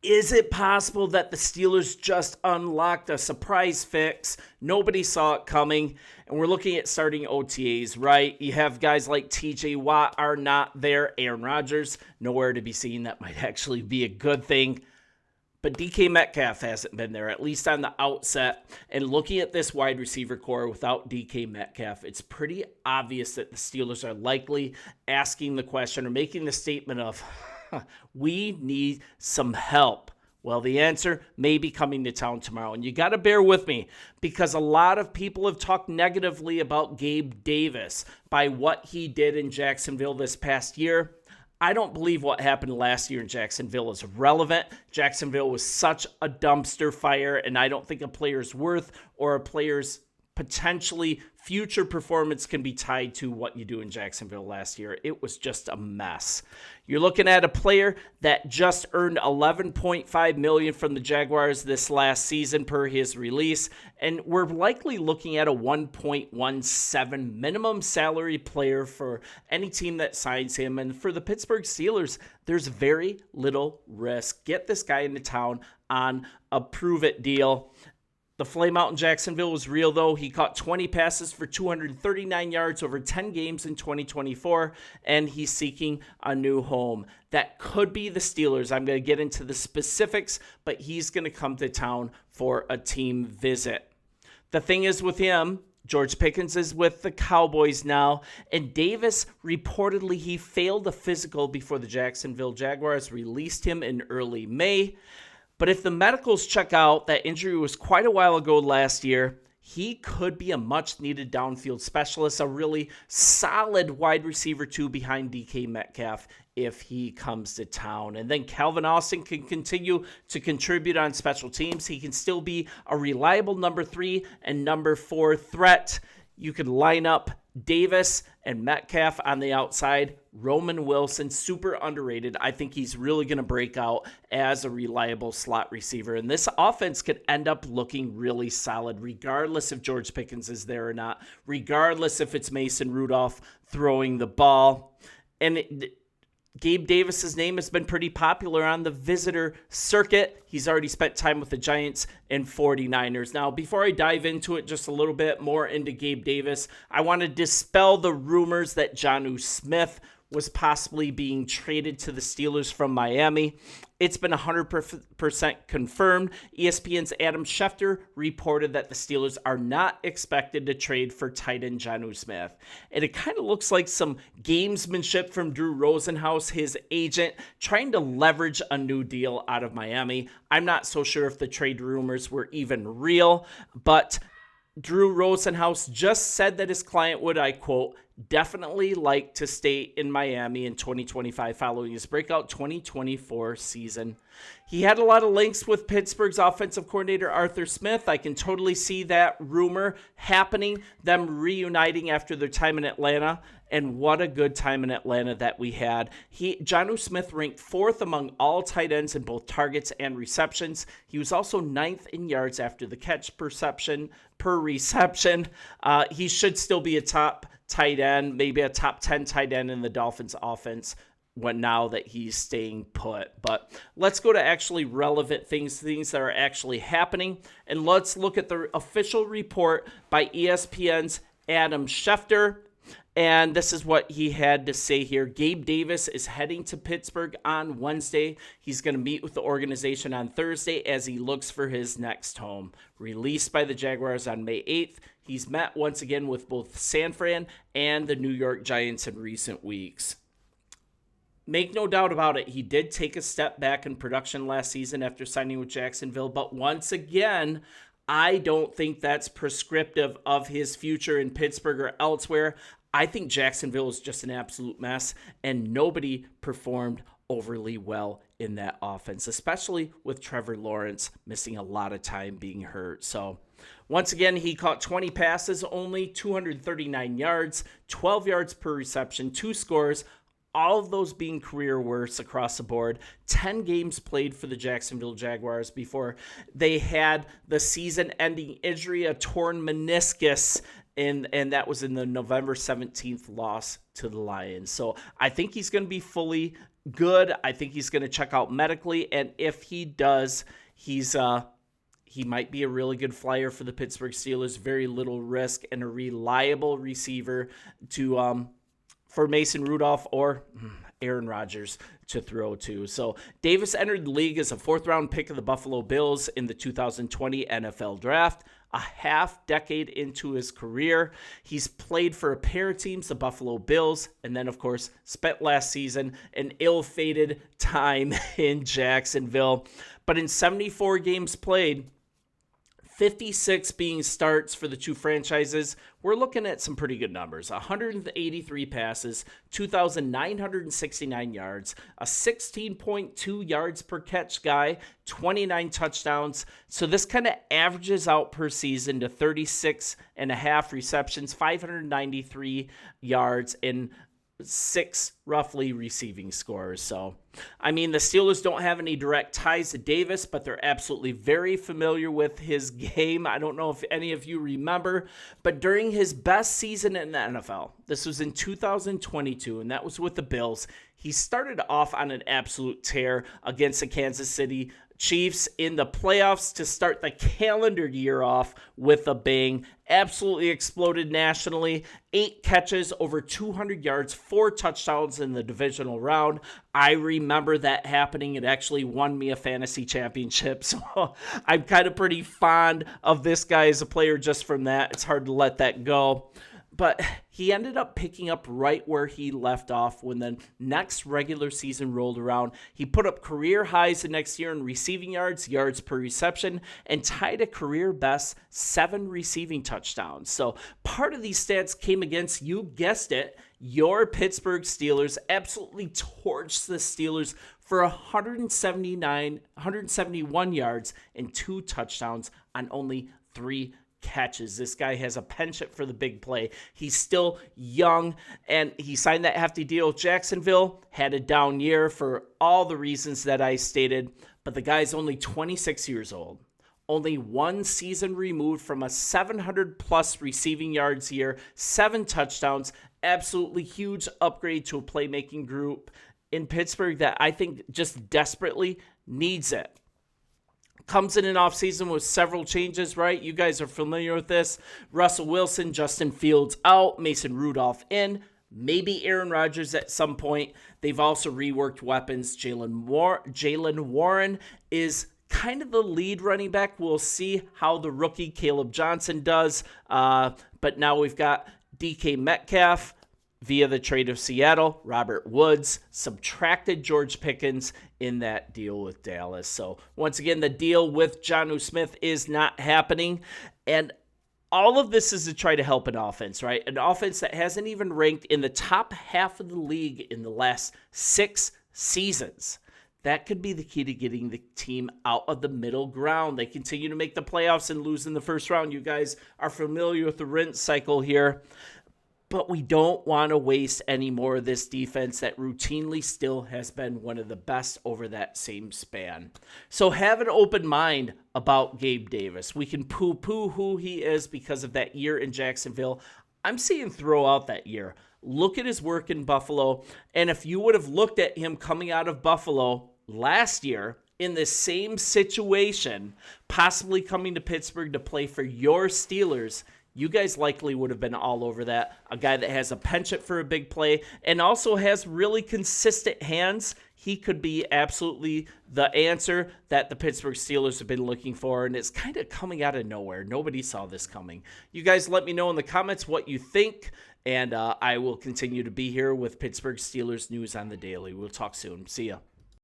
Is it possible that the Steelers just unlocked a surprise fix? Nobody saw it coming, and we're looking at starting OTAs, right? You have guys like TJ Watt are not there. Aaron Rodgers, nowhere to be seen. That might actually be a good thing. But DK Metcalf hasn't been there, at least on the outset. And looking at this wide receiver core without DK Metcalf, it's pretty obvious that the Steelers are likely asking the question or making the statement of, we need some help. Well, the answer may be coming to town tomorrow. And you got to bear with me because a lot of people have talked negatively about Gabe Davis by what he did in Jacksonville this past year. I don't believe what happened last year in Jacksonville is relevant. Jacksonville was such a dumpster fire, and I don't think a player's worth or a player's potentially future performance can be tied to what you do in Jacksonville last year. It was just a mess. You're looking at a player that just earned $11.5 million from the Jaguars this last season per his release, and we're likely looking at a $1.17 minimum salary player for any team that signs him. And for the Pittsburgh Steelers, there's very little risk. Get this guy into town on a prove-it deal. The flame out in Jacksonville was real, though. He caught 20 passes for 239 yards over 10 games in 2024, and he's seeking a new home. That could be the Steelers. I'm going to get into the specifics, but he's going to come to town for a team visit. The thing is with him, George Pickens is with the Cowboys now, and Davis reportedly he failed a physical before the Jacksonville Jaguars released him in early May. But if the medicals check out, that injury was quite a while ago last year, he could be a much-needed downfield specialist, a really solid wide receiver too behind DK Metcalf if he comes to town. And then Calvin Austin can continue to contribute on special teams. He can still be a reliable number 3 and number 4 threat. You could line up Davis and Metcalf on the outside. Roman Wilson, super underrated. I think he's really going to break out as a reliable slot receiver. And this offense could end up looking really solid, regardless if George Pickens is there or not, regardless if it's Mason Rudolph throwing the ball. And Gabe Davis's name has been pretty popular on the visitor circuit. He's already spent time with the Giants and 49ers. Now, before I dive into it just a little bit more into Gabe Davis, I want to dispel the rumors that Jonnu Smith was possibly being traded to the Steelers from Miami. It's been 100% confirmed. ESPN's Adam Schefter reported that the Steelers are not expected to trade for tight end Jonnu Smith. And it kind of looks like some gamesmanship from Drew Rosenhaus, his agent, trying to leverage a new deal out of Miami. I'm not so sure if the trade rumors were even real, but Drew Rosenhaus just said that his client would, I quote, definitely like to stay in Miami in 2025 following his breakout 2024 season. He had a lot of links with Pittsburgh's offensive coordinator Arthur Smith. I can totally see that rumor happening, them reuniting after their time in Atlanta. And what a good time in Atlanta that we had. Jonnu Smith ranked 4th among all tight ends in both targets and receptions. He was also 9th in yards after the catch per reception. He should still be a top tight end, maybe a top 10 tight end in the Dolphins offense now that he's staying put. But let's go to actually relevant things that are actually happening. And let's look at the official report by ESPN's Adam Schefter. And this is what he had to say here. Gabe Davis is heading to Pittsburgh on Wednesday. He's going to meet with the organization on Thursday as he looks for his next home. Released by the Jaguars on May 8th, he's met once again with both San Fran and the New York Giants in recent weeks. Make no doubt about it, he did take a step back in production last season after signing with Jacksonville, but once again, I don't think that's prescriptive of his future in Pittsburgh or elsewhere. I think Jacksonville is just an absolute mess, and nobody performed overly well in that offense, especially with Trevor Lawrence missing a lot of time being hurt. So once again, he caught 20 passes, only 239 yards, 12 yards per reception, 2 scores, all of those being career worst across the board. 10 games played for the Jacksonville Jaguars before they had the season-ending injury, a torn meniscus, and that was in the November 17th loss to the Lions. So I think he's going to be fully good. I think he's going to check out medically, and if he does, he might be a really good flyer for the Pittsburgh Steelers. Very little risk and a reliable receiver to for Mason Rudolph or Aaron Rodgers to throw to. So Davis entered the league as a fourth-round pick of the Buffalo Bills in the 2020 NFL Draft. A half decade into his career, he's played for a pair of teams, the Buffalo Bills, and then, of course, spent last season an ill-fated time in Jacksonville. But in 74 games played, 56 being starts for the two franchises, we're looking at some pretty good numbers. 183 passes, 2,969 yards, a 16.2 yards per catch guy, 29 touchdowns. So this kind of averages out per season to 36 and a half receptions, 593 yards, and 6 roughly receiving scores. So, I mean, the Steelers don't have any direct ties to Davis, but they're absolutely very familiar with his game. I don't know if any of you remember, but during his best season in the NFL, this was in 2022, and that was with the Bills, he started off on an absolute tear against the Kansas City Chiefs in the playoffs to start the calendar year off with a bang. Absolutely exploded nationally. 8 catches, over 200 yards, 4 touchdowns in the divisional round. I remember that happening. It actually won me a fantasy championship. So I'm kind of pretty fond of this guy as a player just from that. It's hard to let that go. But he ended up picking up right where he left off when the next regular season rolled around. He put up career highs the next year in receiving yards, yards per reception, and tied a career best 7 receiving touchdowns. So part of these stats came against, you guessed it, your Pittsburgh Steelers. Absolutely torched the Steelers for 171 yards and 2 touchdowns on only 3 catches. This guy has a penchant for the big play. He's still young, and he signed that hefty deal with Jacksonville, had a down year for all the reasons that I stated, but the guy's only 26 years old. Only 1 season removed from a 700-plus receiving yards year, 7 touchdowns, absolutely huge upgrade to a playmaking group in Pittsburgh that I think just desperately needs it. Comes in an offseason with several changes, right? You guys are familiar with this. Russell Wilson, Justin Fields out, Mason Rudolph in, maybe Aaron Rodgers at some point. They've also reworked weapons. Jalen Warren is kind of the lead running back. We'll see how the rookie Caleb Johnson does. But now we've got DK Metcalf via the trade of Seattle. Robert Woods subtracted George Pickens in that deal with Dallas. So once again, the deal with Jonnu Smith is not happening. And all of this is to try to help an offense, right? An offense that hasn't even ranked in the top half of the league in the last 6 seasons. That could be the key to getting the team out of the middle ground. They continue to make the playoffs and lose in the first round. You guys are familiar with the rinse cycle here. But we don't want to waste any more of this defense that routinely still has been one of the best over that same span. So have an open mind about Gabe Davis. We can poo-poo who he is because of that year in Jacksonville. I'm seeing throw out that year. Look at his work in Buffalo. And if you would have looked at him coming out of Buffalo last year in the same situation, possibly coming to Pittsburgh to play for your Steelers, you guys likely would have been all over that. A guy that has a penchant for a big play and also has really consistent hands. He could be absolutely the answer that the Pittsburgh Steelers have been looking for, and it's kind of coming out of nowhere. Nobody saw this coming. You guys let me know in the comments what you think, and I will continue to be here with Pittsburgh Steelers news on the daily. We'll talk soon. See ya.